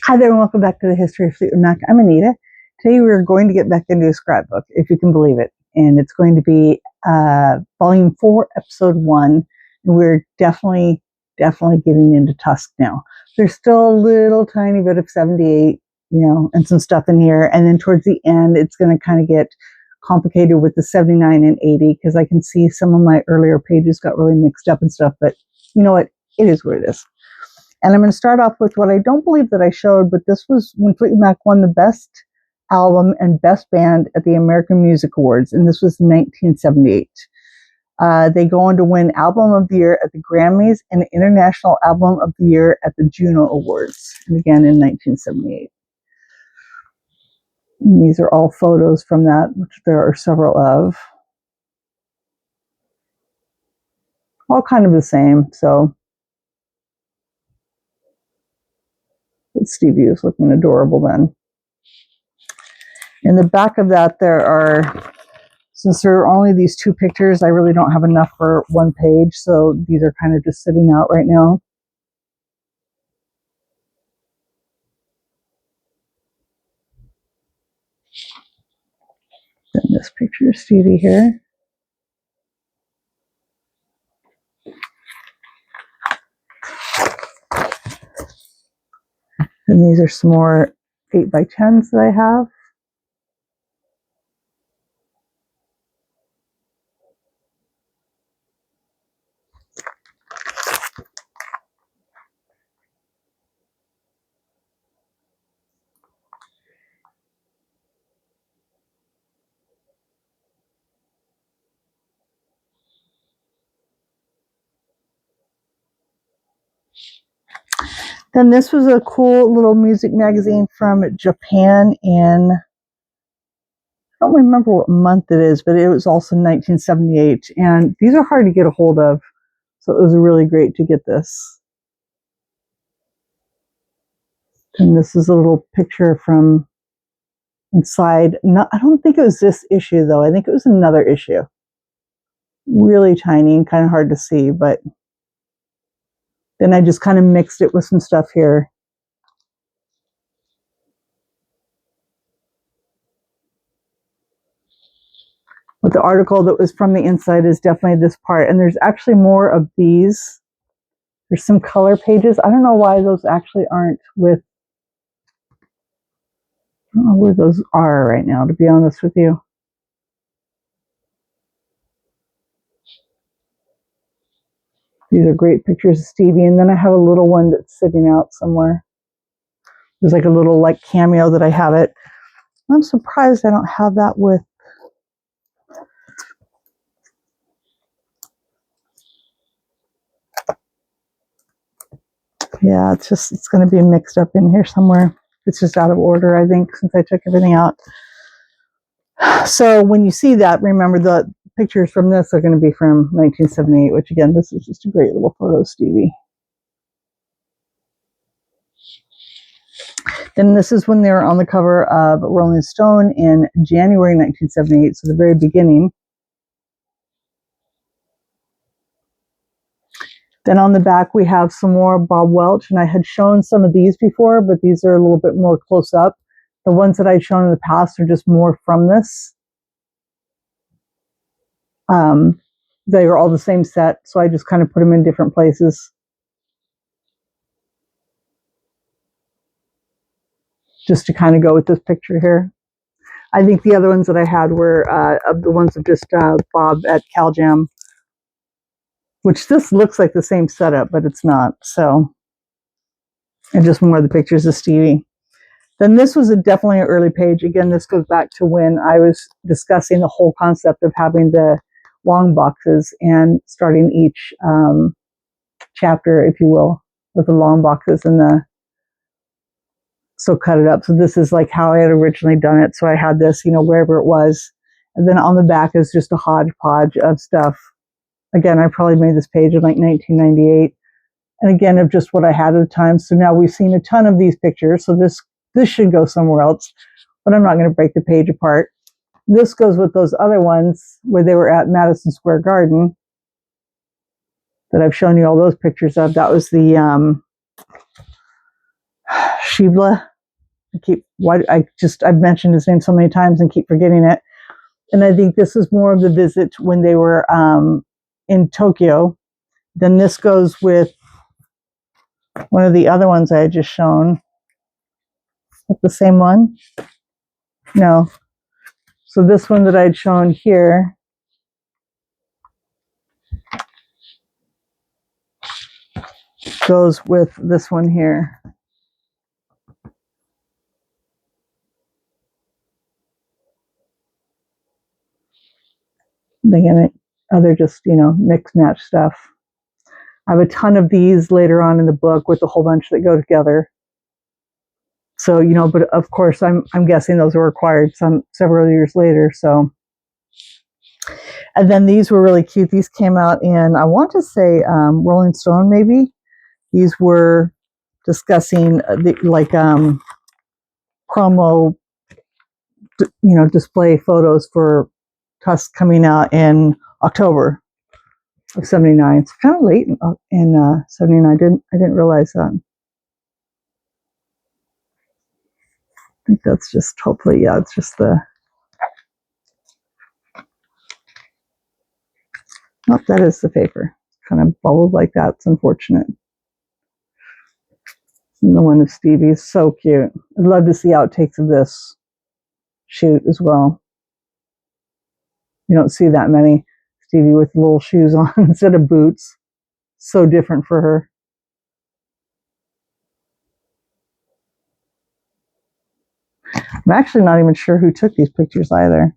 Hi there and welcome back to the History of Fleetwood Mac. I'm Anita. Today we're going to get back into a scrapbook, if you can believe it. And it's going to be Volume 4, Episode 1. And we're definitely getting into Tusk now. There's still a little tiny bit of 78, and some stuff in here. And then towards the end, it's going to kind of get complicated with the 79 and 80, because I can see some of my earlier pages got really mixed up and stuff. But you know what? It is what it is. And I'm going to start off with what I don't believe that I showed, but this was when Fleetwood Mac won the Best Album and Best Band at the American Music Awards, and this was in 1978. They go on to win Album of the Year at the Grammys and International Album of the Year at the Juno Awards, and again in 1978. And these are all photos from that, which there are several of. All kind of the same, so. But Stevie was looking adorable then. In the back of that, there are, since there are only these two pictures, I really don't have enough for one page, so these are kind of just sitting out right now. Then this picture of Stevie here. And these are some more 8x10s that I have. Then this was a cool little music magazine from Japan in, I don't remember what month it is, but it was also 1978. And these are hard to get a hold of, so it was really great to get this. And this is a little picture from inside. I don't think it was this issue, though. I think it was another issue. Really tiny and kind of hard to see, but then I just kind of mixed it with some stuff here. But the article that was from the inside is definitely this part. And there's actually more of these. There's some color pages. I don't know why those actually aren't with, I don't know where those are right now, to be honest with you. These are great pictures of Stevie. And then I have a little one that's sitting out somewhere. There's like a little cameo that I have it. I'm surprised I don't have that with. Yeah, it's going to be mixed up in here somewhere. It's just out of order, I think, since I took everything out. So when you see that, remember the pictures from this are going to be from 1978, which again, this is just a great little photo of Stevie. Then this is when they were on the cover of Rolling Stone in January 1978, so the very beginning. Then on the back, we have some more Bob Welch, and I had shown some of these before, but these are a little bit more close up. The ones that I'd shown in the past are just more from this. They were all the same set, so I just kind of put them in different places. Just to kind of go with this picture here. I think the other ones that I had were of the ones of just Bob at Cal Jam, which this looks like the same setup, but it's not. So, and just more of the pictures of Stevie. Then this was definitely an early page. Again, this goes back to when I was discussing the whole concept of having the long boxes and starting each chapter, if you will, with the long boxes and the, so cut it up. So this is like how I had originally done it. So I had this, wherever it was. And then on the back is just a hodgepodge of stuff. Again, I probably made this page in like 1998. And again, of just what I had at the time. So now we've seen a ton of these pictures. So this should go somewhere else, but I'm not going to break the page apart. This goes with those other ones where they were at Madison Square Garden that I've shown you all those pictures of. That was the Shibla. I've mentioned his name so many times and keep forgetting it. And I think this is more of the visit when they were in Tokyo. Then this goes with one of the other ones I had just shown. Is the same one? No. So this one that I'd shown here goes with this one here. Again, other just, mix match stuff. I have a ton of these later on in the book with a whole bunch that go together. So, but of course, I'm guessing those were acquired several years later. So, and then these were really cute. These came out in, I want to say, Rolling Stone, maybe. These were discussing promo, display photos for Tusk coming out in October of '79. It's kind of late in '79. I didn't realize that. I think that's just hopefully, yeah, it's just the. Oh, that is the paper. Kind of bubbled like that. It's unfortunate. And the one of Stevie's, so cute. I'd love to see outtakes of this shoot as well. You don't see that many. Stevie with little shoes on instead of boots. So different for her. I'm actually not even sure who took these pictures either.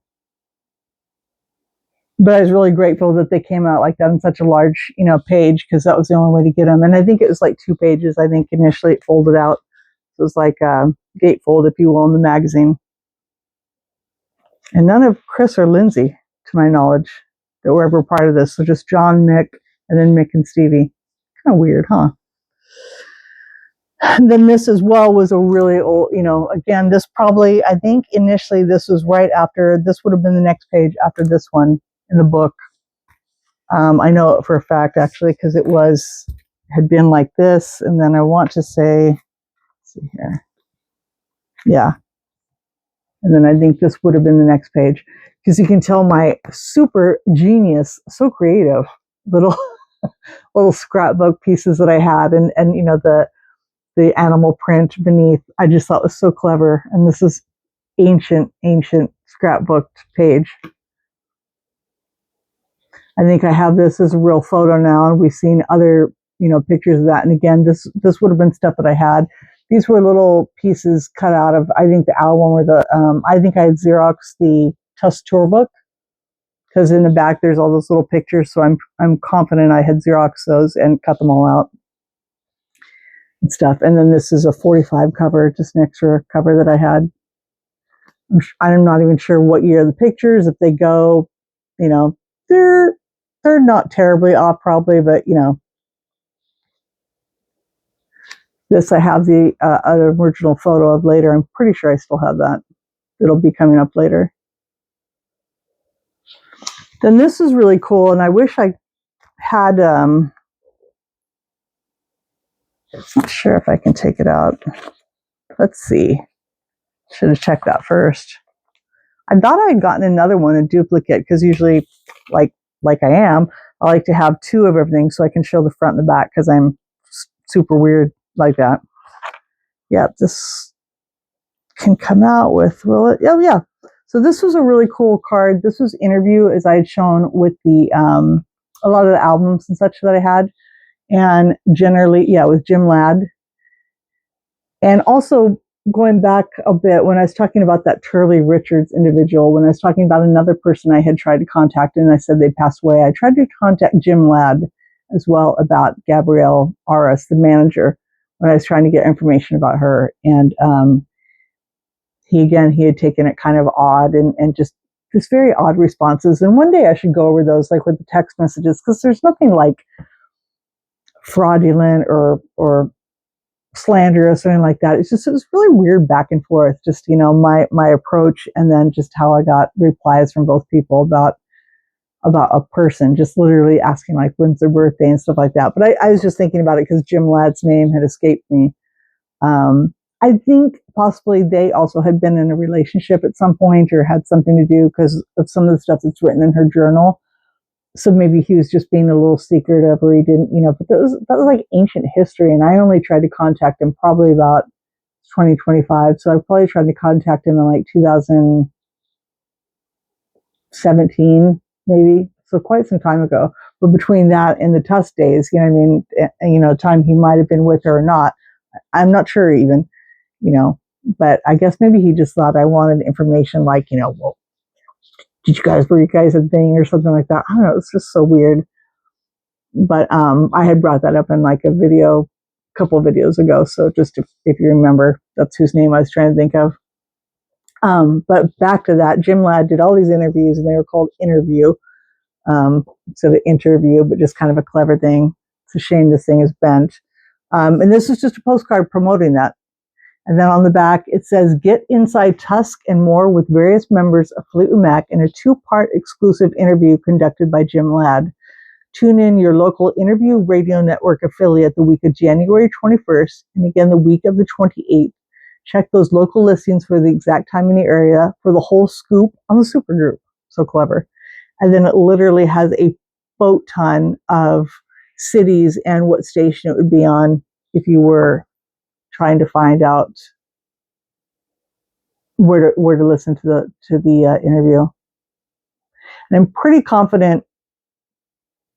But I was really grateful that they came out like that in such a large, page, because that was the only way to get them. And I think it was like 2 pages. I think initially it folded out. It was like a gatefold, if you will, in the magazine. And none of Chris or Lindsay, to my knowledge, that were ever part of this. So just John, Mick, and then Mick and Stevie. Kind of weird, huh? And then this as well was a really old, again, this probably, I think initially this was right after, this would have been the next page after this one in the book. I know it for a fact, actually, because it had been like this. And then I want to say, let's see here. Yeah. And then I think this would have been the next page, because you can tell my super genius, so creative little scrapbook pieces that I had, and the animal print beneath. I just thought was so clever. And this is ancient scrapbook page. I think I have this as a real photo now, and we've seen other, pictures of that. And again, this would have been stuff that I had. These were little pieces cut out of, I think, the album, or I think I had Xerox the Tusk tour book, because in the back there's all those little pictures. So I'm confident I had Xerox those and cut them all out and stuff. And then this is a 45 cover, just an extra cover that I had. I'm not even sure what year the pictures, if they go, they're not terribly off probably, but this I have the original photo of later. I'm pretty sure I still have that. It'll be coming up later. Then this is really cool, and I wish I had, I'm not sure if I can take it out. Let's see. Should have checked that first. I thought I had gotten another one, a duplicate, because usually, like I am, I like to have 2 of everything so I can show the front and the back, because I'm super weird like that. Yeah, this can come out with, will it? Oh, yeah. So this was a really cool card. This was Interview, as I had shown with the a lot of the albums and such that I had. And generally, yeah, with Jim Ladd. And also, going back a bit, when I was talking about that Turley Richards individual, when I was talking about another person I had tried to contact and I said they passed away, I tried to contact Jim Ladd as well about Gabrielle Aras, the manager, when I was trying to get information about her. And he had taken it kind of odd and just very odd responses. And one day I should go over those, like with the text messages, because there's nothing like fraudulent or slanderous or anything like that. It was really weird back and forth, just, my approach, and then just how I got replies from both people about a person, just literally asking like when's their birthday and stuff like that. But I was just thinking about it because Jim Ladd's name had escaped me. I think possibly they also had been in a relationship at some point or had something to do because of some of the stuff that's written in her journal. So maybe he was just being a little secretive or he didn't, but that was like ancient history. And I only tried to contact him probably about 2025. So I probably tried to contact him in like 2017, maybe. So quite some time ago. But between that and the Tusk days, time he might have been with her or not, I'm not sure even, but I guess maybe he just thought I wanted information like, well, were you guys a thing or something like that? I don't know. It's just so weird. But I had brought that up in like a couple of videos ago. So just if you remember, that's whose name I was trying to think of. But back to that, Jim Ladd did all these interviews and they were called Interview. So the interview, but just kind of a clever thing. It's a shame this thing is bent. And this is just a postcard promoting that. And then on the back, it says, get inside Tusk and more with various members of Fleetwood Mac in a 2-part exclusive interview conducted by Jim Ladd. Tune in your local Interview Radio Network affiliate the week of January 21st and again the week of the 28th. Check those local listings for the exact time in the area for the whole scoop on the supergroup. So clever. And then it literally has a boat ton of cities and what station it would be on if you were trying to find out where to listen to the interview. And I'm pretty confident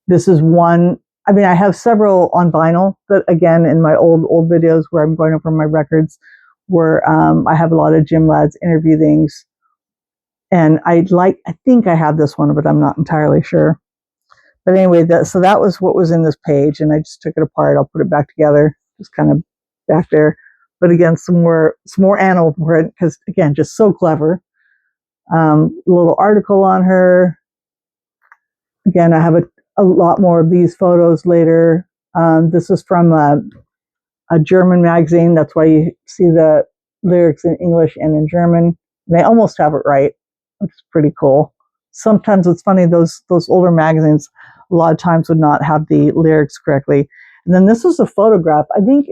this is one. I mean, I have several on vinyl that, again, in my old videos where I'm going over my records, where I have a lot of Jim Ladd's interview things. And I think I have this one, but I'm not entirely sure. But anyway, so that was what was in this page, and I just took it apart. I'll put it back together, just kind of back there. But again, some more animal print because, again, just so clever. Little article on her. Again, I have a lot more of these photos later. This is from a German magazine. That's why you see the lyrics in English and in German. They almost have it right, which is pretty cool. Sometimes it's funny, those older magazines a lot of times would not have the lyrics correctly. And then this is a photograph. I think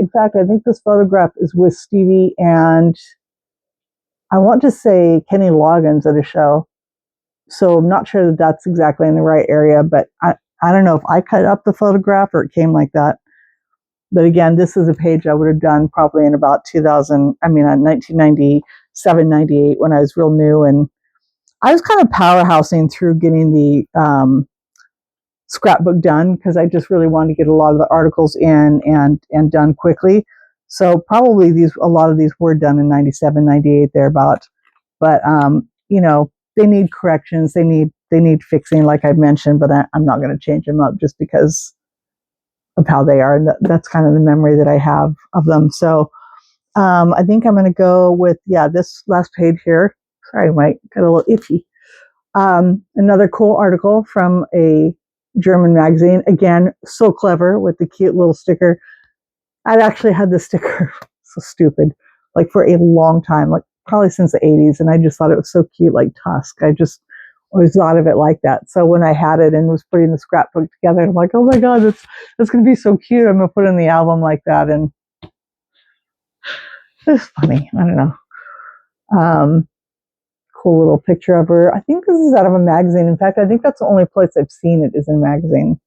this photograph is with Stevie and I want to say Kenny Loggins at a show. So I'm not sure that that's exactly in the right area, but I don't know if I cut up the photograph or it came like that. But again, this is a page I would have done probably in about 1997, 98 when I was real new. And I was kind of powerhousing through getting the scrapbook done because I just really wanted to get a lot of the articles in and done quickly. So probably a lot of these were done in 97, 98 thereabout. But they need corrections. They need fixing, like I mentioned. But I'm not going to change them up just because of how they are. And that's kind of the memory that I have of them. So I think I'm going to go with this last page here. Sorry, Mike, got a little itchy. Another cool article from a German magazine. Again, so clever with the cute little sticker. I'd actually had this sticker, so stupid, like for a long time, like probably since the 80s. And I just thought it was so cute, like Tusk. I just always thought of it like that. So when I had it and was putting the scrapbook together, I'm like, oh my God, that's going to be so cute. I'm going to put it in the album like that. And it's funny. I don't know. Cool little picture of her. I think this is out of a magazine. In fact, I think that's the only place I've seen it is in a magazine.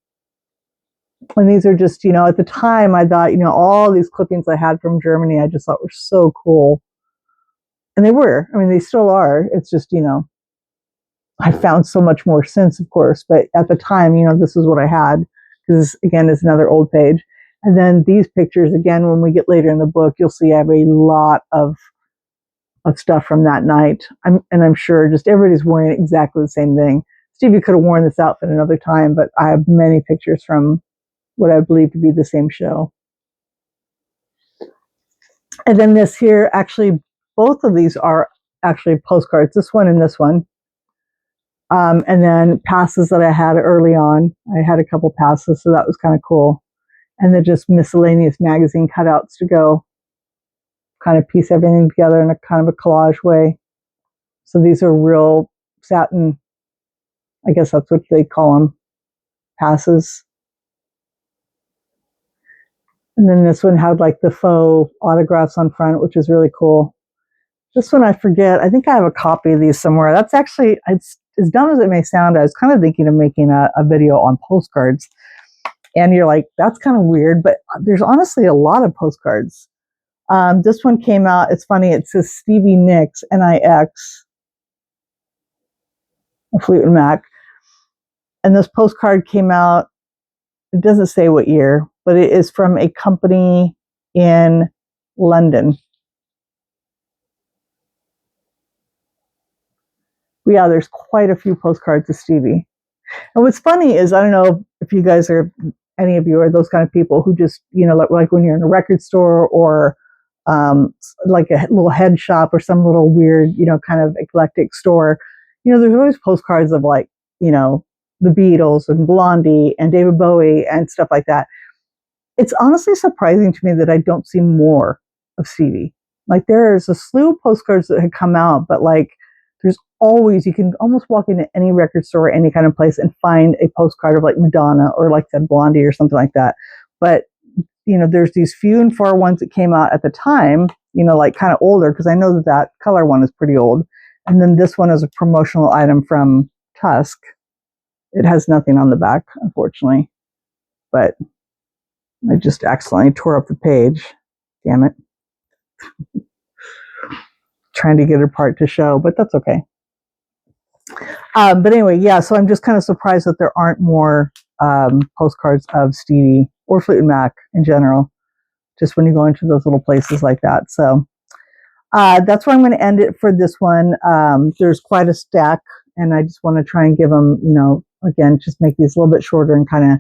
And these are just, at the time I thought, all these clippings I had from Germany, I just thought were so cool. And they were. I mean, they still are. It's just, I found so much more since, of course. But at the time, this is what I had. Because, again, it's another old page. And then these pictures, again, when we get later in the book, you'll see I have a lot of stuff from that night. I'm sure just everybody's wearing exactly the same thing. Stevie could have worn this outfit another time, but I have many pictures from what I believe to be the same show. And then this here, actually, both of these are actually postcards, this one and this one. And then passes that I had early on. I had a couple passes, so that was kind of cool. And then just miscellaneous magazine cutouts to go kind of piece everything together in a kind of a collage way. So these are real satin, I guess that's what they call them, passes. And then this one had like the faux autographs on front, which is really cool. This one I forget. I think I have a copy of these somewhere. That's actually, it's as dumb as it may sound, I was kind of thinking of making a video on postcards. And you're like, that's kind of weird, but there's honestly a lot of postcards. This one came out, it's funny, it says Stevie Nicks, N-I-X, Fleetwood Mac. And this postcard came out, it doesn't say what year, but it is from a company in London. But yeah, there's quite a few postcards of Stevie. And what's funny is, I don't know if you guys are, any of you are those kind of people who just, you know, like when you're in a record store or like a little head shop or some little weird, you know, kind of eclectic store, you know, there's always postcards of like, you know, the Beatles and Blondie and David Bowie and stuff like that. It's honestly surprising to me that I don't see more of Stevie. Like there's a slew of postcards that had come out, but like there's always, you can almost walk into any record store, any kind of place and find a postcard of like Madonna or like that Blondie or something like that. But, you know, there's these few and far ones that came out at the time, you know, like kind of older, because I know that that color one is pretty old. And then this one is a promotional item from Tusk. It has nothing on the back, unfortunately, but I just accidentally tore up the page. Damn it. Trying to get it apart to show, but that's okay. But anyway, yeah, so I'm just kind of surprised that there aren't more postcards of Stevie or Fleetwood Mac in general, just when you go into those little places like that. So that's where I'm going to end it for this one. There's quite a stack, and I just want to try and give them, you know, again, just make these a little bit shorter and kind of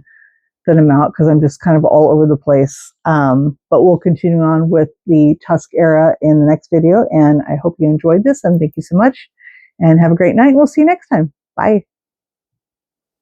thin them out because I'm just kind of all over the place. But we'll continue on with the Tusk era in the next video, and I hope you enjoyed this, and thank you so much, and have a great night. We'll see you next time. Bye.